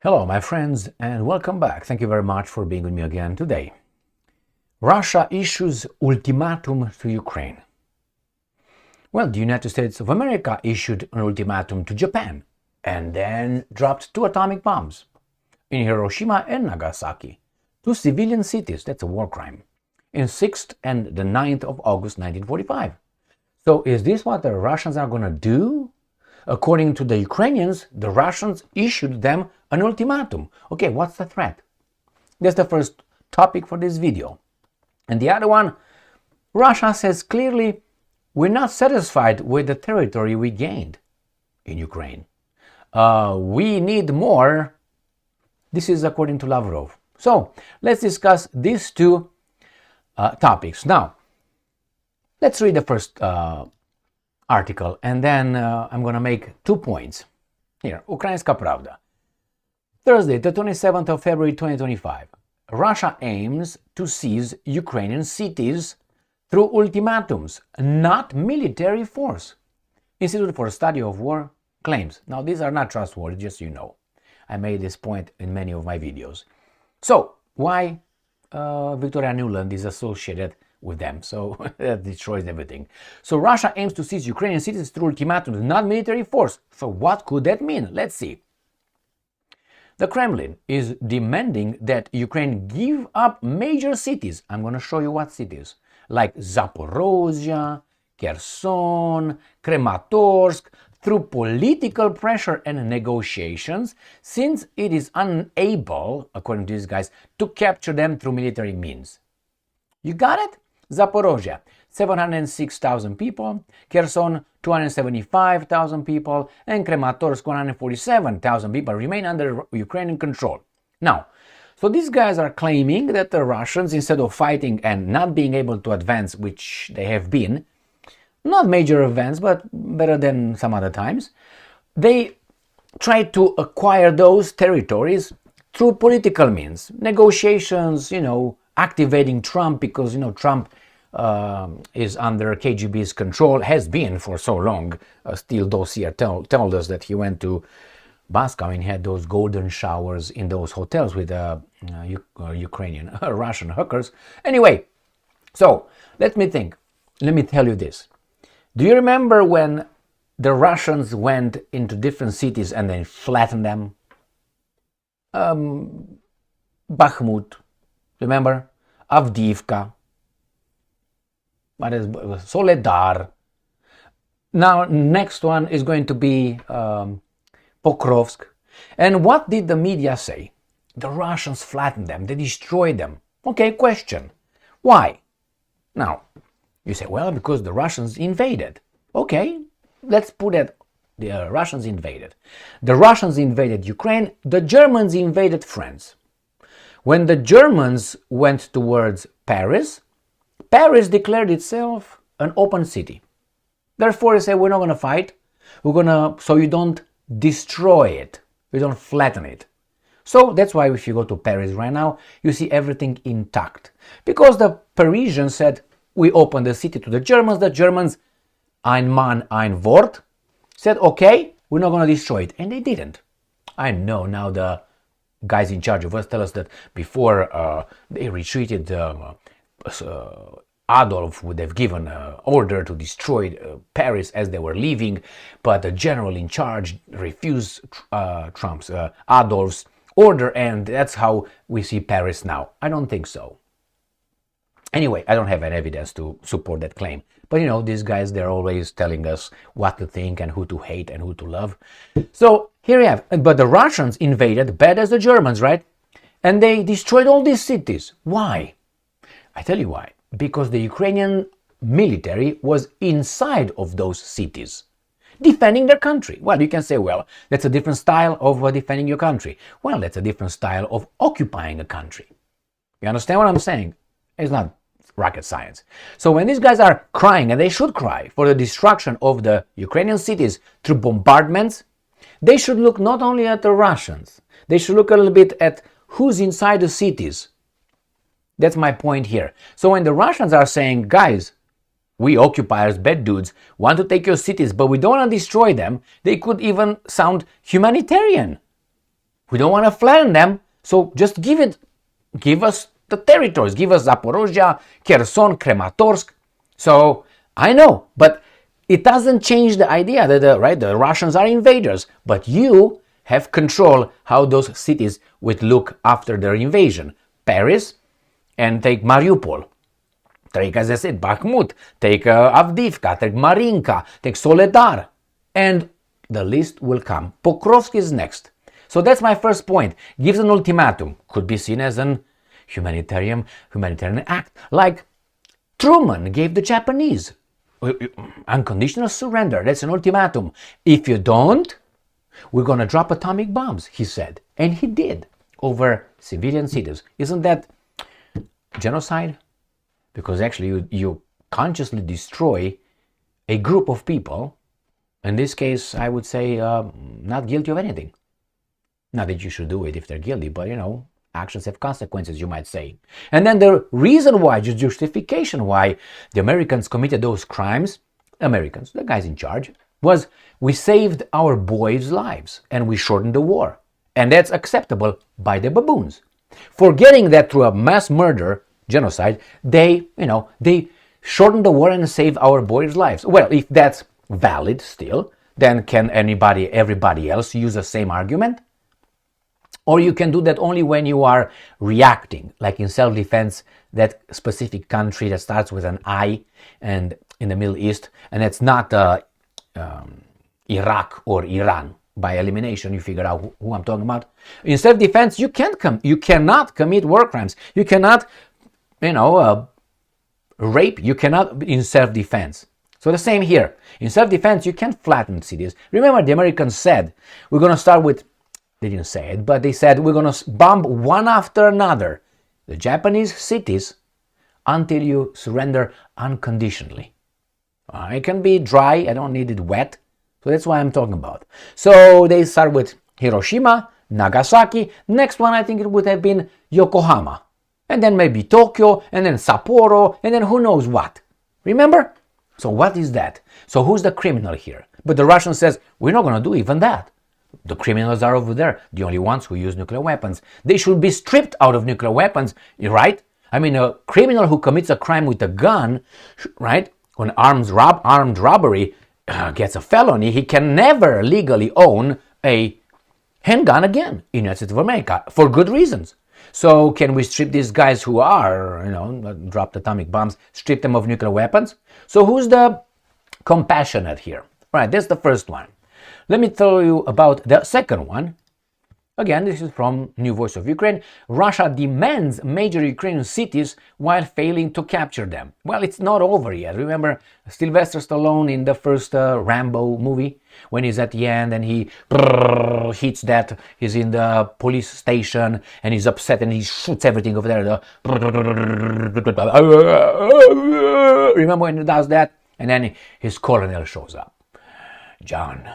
Hello, my friends, and welcome back. Thank you very much for being with me again today. Russia issues ultimatum to Ukraine. Well, the United States of America issued an ultimatum to Japan and then dropped 2 atomic bombs in Hiroshima and Nagasaki, 2 civilian cities. That's a war crime. In 6th and the 9th of August 1945. So is this what the Russians are going to do? According to the Ukrainians, the Russians issued them an ultimatum. Okay, what's the threat? That's the first topic for this video. And the other one, Russia says clearly, we're not satisfied with the territory we gained in Ukraine. We need more. This is according to Lavrov. So let's discuss these two topics. Now, let's read the first article, and then I'm going to make 2 points. Here, Ukrainska Pravda. Thursday, the 27th of February 2025. Russia aims to seize Ukrainian cities through ultimatums, not military force. Institute for Study of War claims. Now, these are not trustworthy, just so you know. I made this point in many of my videos. So, why Victoria Nuland is associated with them? So, that destroys everything. So, Russia aims to seize Ukrainian cities through ultimatums, not military force. So, what could that mean? Let's see. The Kremlin is demanding that Ukraine give up major cities. I'm going to show you what cities. Like Zaporozhye, Kherson, Kramatorsk, through political pressure and negotiations, since it is unable, according to these guys, to capture them through military means. You got it? Zaporozhye, 706,000 people, Kherson, 275,000 people, and Kramatorsk, 147,000 people remain under Ukrainian control. Now, so these guys are claiming that the Russians, instead of fighting and not being able to advance, which they have been, not major events, but better than some other times, they tried to acquire those territories through political means, negotiations, activating Trump, because Trump is under KGB's control, has been for so long. Still dossier told us that he went to Moscow and had those golden showers in those hotels with Ukrainian, Russian hookers. Anyway, so let me tell you this. Do you remember when the Russians went into different cities and then flattened them? Bakhmut, remember? Avdiivka, Soledar. Now, next one is going to be Pokrovsk. And what did the media say? The Russians flattened them, they destroyed them. Okay, question. Why? Now, you say, well, because the Russians invaded. Okay, let's put it. The Russians invaded. The Russians invaded Ukraine, the Germans invaded France. When the Germans went towards Paris, Paris declared itself an open city. Therefore, they say, we're not going to fight. So you don't destroy it. You don't flatten it. So that's why if you go to Paris right now, you see everything intact. Because the Parisians said, we open the city to the Germans, ein Mann, ein Wort, said, okay, we're not going to destroy it. And they didn't. I know now the guys in charge of us tell us that before they retreated, Adolf would have given an order to destroy Paris as they were leaving, but the general in charge refused Adolf's order, and that's how we see Paris now. I don't think so. Anyway, I don't have any evidence to support that claim. But these guys, they're always telling us what to think and who to hate and who to love. So here you have, but the Russians invaded, bad as the Germans, right? And they destroyed all these cities. Why? I tell you why. Because the Ukrainian military was inside of those cities, defending their country. Well, you can say, well, that's a different style of defending your country. Well, that's a different style of occupying a country. You understand what I'm saying? It's not rocket science. So when these guys are crying, and they should cry, for the destruction of the Ukrainian cities through bombardments, they should look not only at the Russians, they should look a little bit at who's inside the cities. That's my point here. So when the Russians are saying, guys, we occupiers, bad dudes, want to take your cities, but we don't want to destroy them, they could even sound humanitarian. We don't want to flatten them, so just give us the territories. Give us Zaporozhye, Kherson, Kramatorsk. So I know, but it doesn't change the idea that the Russians are invaders, but you have control how those cities would look after their invasion. Paris, and take Mariupol. Take, as I said, Bakhmut. Take Avdiivka. Take Marinka. Take Soledar. And the list will come. Pokrovsk is next. So that's my first point. Gives an ultimatum. Could be seen as an humanitarian act. Like Truman gave the Japanese. Unconditional surrender. That's an ultimatum. If you don't, we're going to drop atomic bombs, he said. And he did over civilian cities. Isn't that genocide? Because actually you consciously destroy a group of people. In this case, I would say not guilty of anything. Not that you should do it if they're guilty, but actions have consequences, you might say. And then the reason why, just justification why the Americans committed those crimes, Americans, the guys in charge, was we saved our boys' lives and we shortened the war. And that's acceptable by the baboons. Forgetting that through a mass murder, genocide, they shortened the war and saved our boys' lives. Well, if that's valid still, then can everybody else use the same argument? Or you can do that only when you are reacting, like in self-defense, that specific country that starts with an I and in the Middle East, and it's not Iraq or Iran. By elimination, you figure out who I'm talking about. In self-defense, you cannot commit war crimes. You cannot, rape. You cannot in self-defense. So the same here. In self-defense, you can't flatten cities. Remember, the Americans said, we're going to start with, they didn't say it, but they said we're going to bomb one after another the Japanese cities until you surrender unconditionally. It can be dry. I don't need it wet. So that's why I'm talking about. So they start with Hiroshima, Nagasaki. Next one, I think it would have been Yokohama. And then maybe Tokyo, and then Sapporo, and then who knows what. Remember? So what is that? So who's the criminal here? But the Russian says, we're not going to do even that. The criminals are over there, the only ones who use nuclear weapons. They should be stripped out of nuclear weapons, right? I mean, a criminal who commits a crime with a gun, right, on armed robbery, gets a felony, he can never legally own a handgun again in the United States of America for good reasons. So can we strip these guys who are, dropped atomic bombs, strip them of nuclear weapons? So who's the compassionate here? Right, that's the first one. Let me tell you about the second one. Again, this is from New Voice of Ukraine. Russia demands major Ukrainian cities while failing to capture them. Well, it's not over yet. Remember Sylvester Stallone in the first Rambo movie? When he's at the end and he hits that, he's in the police station and he's upset and he shoots everything over there. Remember when he does that? And then his colonel shows up. John.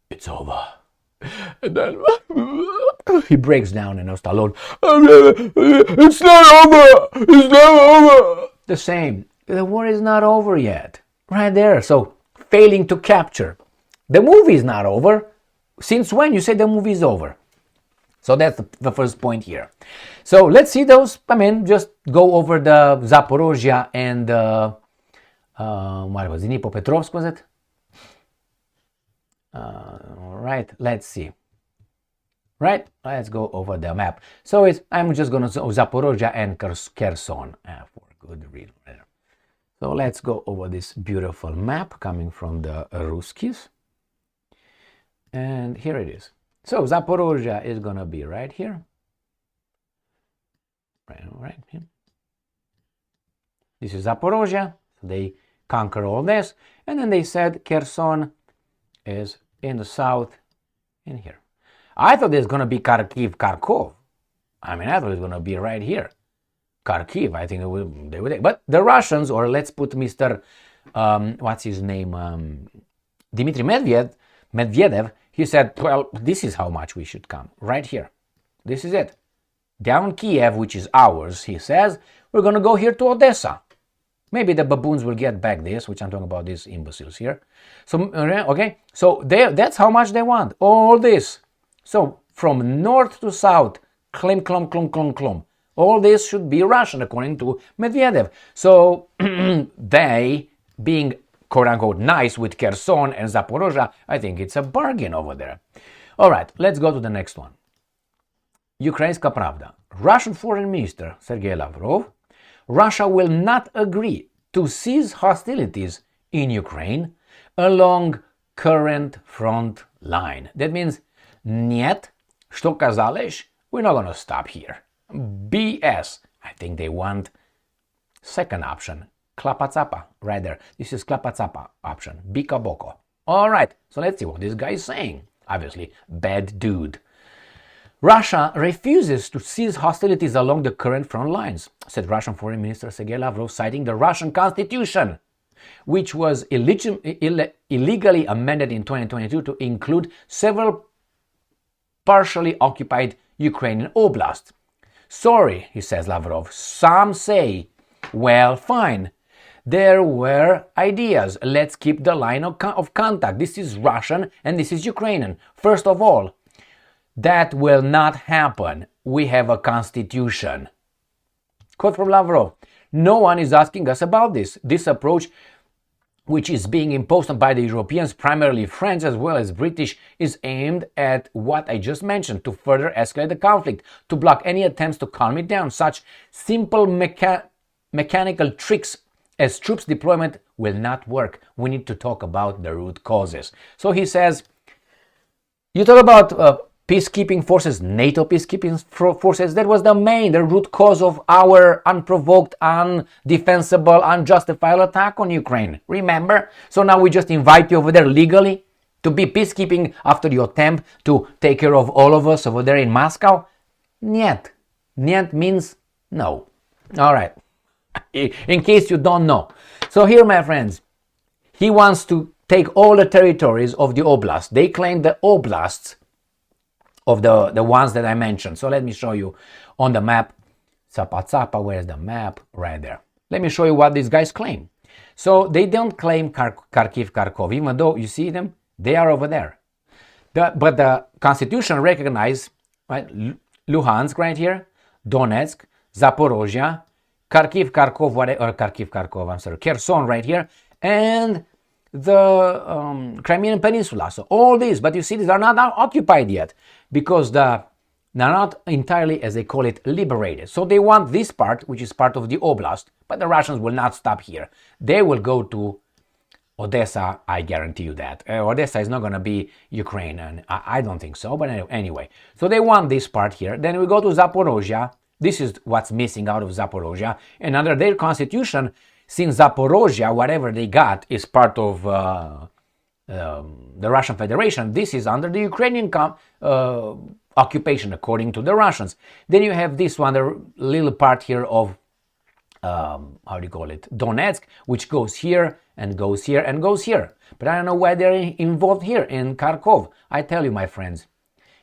It's over. And then he breaks down and Stallone, it's not over! It's not over! The same. The war is not over yet. Right there. So, failing to capture. The movie is not over. Since when you say the movie is over? So that's the first point here. So let's see those. Just go over the Zaporozhye and what was it? Dnipropetrovsk, was it? Right, let's see. Right, let's go over the map. So I'm just going to Zaporozhye and Kherson for good reason. So let's go over this beautiful map coming from the Ruskies. And here it is. So Zaporozhye is going to be right here. Right here. This is Zaporozhye. So they conquer all this. And then they said Kherson is in the south in here. I thought there's going to be Kharkov. I thought it was going to be right here. Kharkiv, I think they would. But the Russians, or let's put Mr. What's his name? Dmitry Medvedev, he said, well, this is how much we should come. Right here. This is it. Down Kiev, which is ours, he says, we're going to go here to Odessa. Maybe the baboons will get back this, which I'm talking about these imbeciles here. So, okay, so that's how much they want, all this. So from north to south, klum, klum, klum, klum, klum. All this should be Russian, according to Medvedev. So they, being quote-unquote nice with Kherson and Zaporozhye, I think it's a bargain over there. All right, let's go to the next one. Ukrainska Pravda. Russian Foreign Minister Sergei Lavrov. Russia will not agree to cease hostilities in Ukraine along current front line. That means, нет, что казалось, we're not going to stop here. BS. I think they want second option, klapacapa, right there. This is klapacapa option, bika boko. All right, so let's see what this guy is saying. Obviously, bad dude. Russia refuses to cease hostilities along the current front lines, said Russian Foreign Minister Sergei Lavrov, citing the Russian Constitution, which was illegally amended in 2022 to include several partially occupied Ukrainian oblasts. Sorry, he says Lavrov, some say, well, fine. There were ideas. Let's keep the line of contact. This is Russian and this is Ukrainian. First of all, that will not happen. We have a constitution. Quote from Lavrov. No one is asking us about this. This approach, which is being imposed by the Europeans, primarily French as well as British, is aimed at what I just mentioned, to further escalate the conflict, to block any attempts to calm it down. Such simple mechanical tricks as troops deployment will not work. We need to talk about the root causes. So he says, you talk about peacekeeping forces, NATO peacekeeping forces, that was the root cause of our unprovoked, undefensible, unjustifiable attack on Ukraine. Remember? So now we just invite you over there legally to be peacekeeping after your attempt to take care of all of us over there in Moscow? Niet. Niet means no. All right. In case you don't know. So here, my friends, he wants to take all the territories of the oblast. They claim the oblasts of the ones that I mentioned. So let me show you on the map. Zappa, where's the map? Right there. Let me show you what these guys claim. So they don't claim Kharkiv, Kharkov, even though you see them, they are over there. But the constitution recognizes, right, Luhansk right here, Donetsk, Zaporozhye, Kherson right here, and the Crimean Peninsula. So all these, but you see, these are not occupied yet because they're not entirely, as they call it, liberated. So they want this part, which is part of the oblast, but the Russians will not stop here. They will go to Odessa, I guarantee you that. Odessa is not going to be Ukraine, and I don't think so, but anyway. So they want this part here. Then we go to Zaporozhye. This is what's missing out of Zaporozhye. And under their constitution, since Zaporozhye, whatever they got, is part of the Russian Federation, this is under the Ukrainian occupation, according to the Russians. Then you have this one, the little part here of, Donetsk, which goes here and goes here and goes here. But I don't know why they're involved here in Kharkov. I tell you, my friends,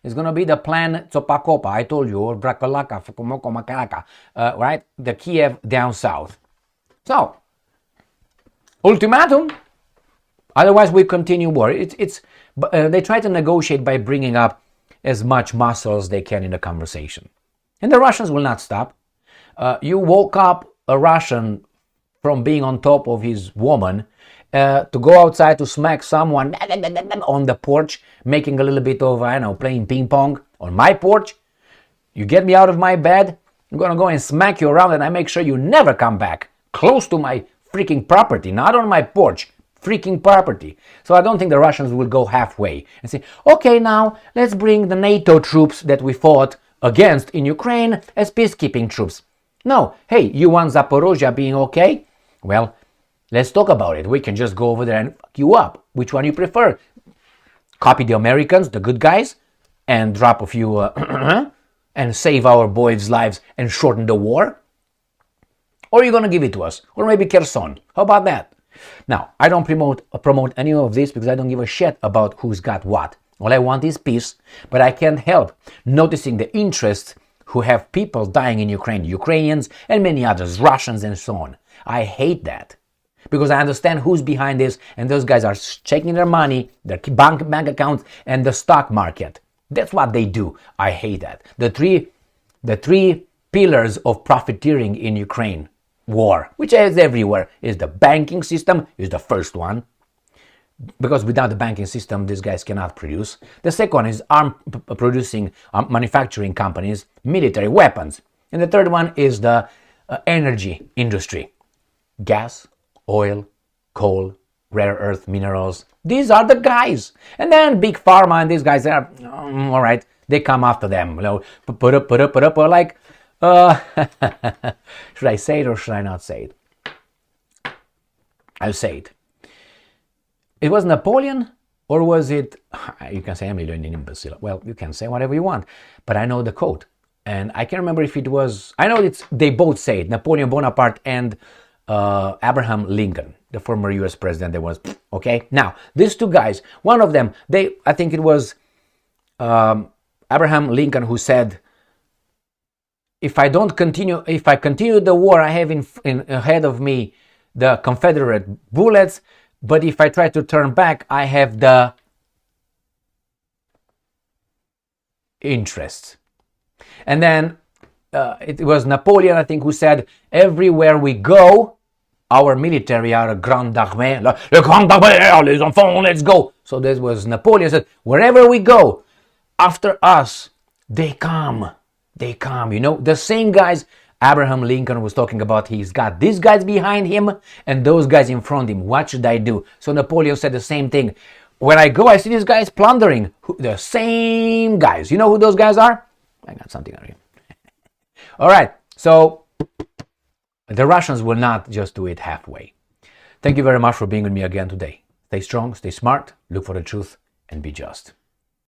it's going to be the plan Tsopakopa, I told you, or Brakolaka, Fukumoko, Makalaka, right? The Kiev down south. So, ultimatum. Otherwise, we continue war. They try to negotiate by bringing up as much muscle as they can in the conversation. And the Russians will not stop. You woke up a Russian from being on top of his woman to go outside to smack someone on the porch, making a little bit of, playing ping pong on my porch. You get me out of my bed, I'm going to go and smack you around, and I make sure you never come back close to my freaking property, not on my porch, freaking property. So I don't think the Russians will go halfway and say, okay, now let's bring the NATO troops that we fought against in Ukraine as peacekeeping troops. No, hey, you want Zaporozhye being okay? Well, let's talk about it. We can just go over there and fuck you up. Which one you prefer? Copy the Americans, the good guys, and drop a few and save our boys' lives and shorten the war? Or are you going to give it to us? Or maybe Kherson. How about that? Now, I don't promote any of this because I don't give a shit about who's got what. All I want is peace, but I can't help noticing the interest who have people dying in Ukraine, Ukrainians and many others, Russians and so on. I hate that. Because I understand who's behind this, and those guys are checking their money, their bank accounts, and the stock market. That's what they do. I hate that. The three pillars of profiteering in Ukraine war, which is everywhere, is the banking system, is the first one. Because without the banking system, these guys cannot produce. The second one is producing manufacturing companies, military weapons. And the third one is the energy industry. Gas, oil, coal, rare earth minerals. These are the guys. And then big pharma and these guys are, all right, they come after them. You know, put up, like, should I say it or should I not say it? I'll say it. It was Napoleon, or was it, you can say I'm an imbecile. Well, you can say whatever you want, but I know the quote. And I can't remember if it was, I know they both say it, Napoleon Bonaparte and Abraham Lincoln, the former US president. There was, okay? Now, these two guys, one of them, I think it was Abraham Lincoln who said, if I continue the war, I have ahead of me the Confederate bullets, but if I try to turn back, I have the interests. And then it was Napoleon, I think, who said, everywhere we go, our military are a grande armée, le grand armée, les enfants, let's go. So this was Napoleon said, wherever we go, after us, they come. You know, the same guys Abraham Lincoln was talking about, he's got these guys behind him and those guys in front of him. What should I do? So Napoleon said the same thing. When I go, I see these guys plundering. The same guys. You know who those guys are? I got something on here. All right. So the Russians will not just do it halfway. Thank you very much for being with me again today. Stay strong, stay smart, look for the truth, and be just.